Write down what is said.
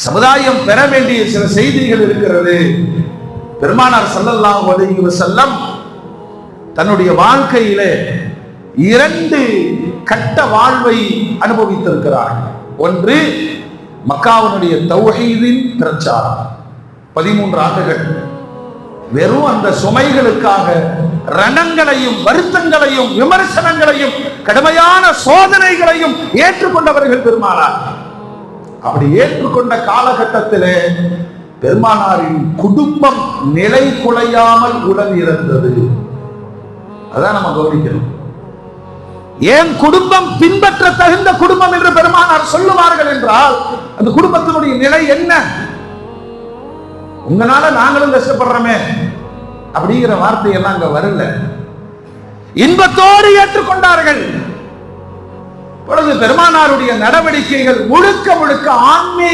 சமுதாயம் பெற வேண்டிய சில செய்திகள் இருக்கிறது. பெருமானார் ஸல்லல்லாஹு அலைஹி வஸல்லம் தன்னுடைய வாழ்க்கையிலே 2 கட்ட வாழ்வை அனுபவித்திருக்கிறார்கள். ஒன்று மக்காவினுடைய தௌஹீதின் பிரச்சாரம். 13 ஆண்டுகள் வெறும் அந்த சுமைகளுக்காக ரணங்களையும் வருத்தங்களையும் விமர்சனங்களையும் கடுமையான சோதனைகளையும் ஏற்றுக்கொண்டவர்கள் பெருமானார். அப்படி ஏற்றுக்கொண்ட காலகட்டத்திலே பெருமானாரின் குடும்பம் நிலை குலையாமல் உடன் இருந்தது. அதான் நம்ம கவனிக்கணும். ஏன் குடும்பம் பின்பற்ற தகுந்த குடும்பம் என்று பெருமானார் சொல்லுவார்கள் என்றால் அந்த குடும்பத்தினுடைய நிலை என்ன? உங்களால நாங்களும் கஷ்டப்படுறோமே அப்படிங்கிற வார்த்தையெல்லாம் அங்க வரல. இன்பத்தோடு ஏற்றுக்கொண்டார்கள். பொழுது பெருமானாருடைய நடவடிக்கைகள் முழுக்க முழுக்க ஆன்மீக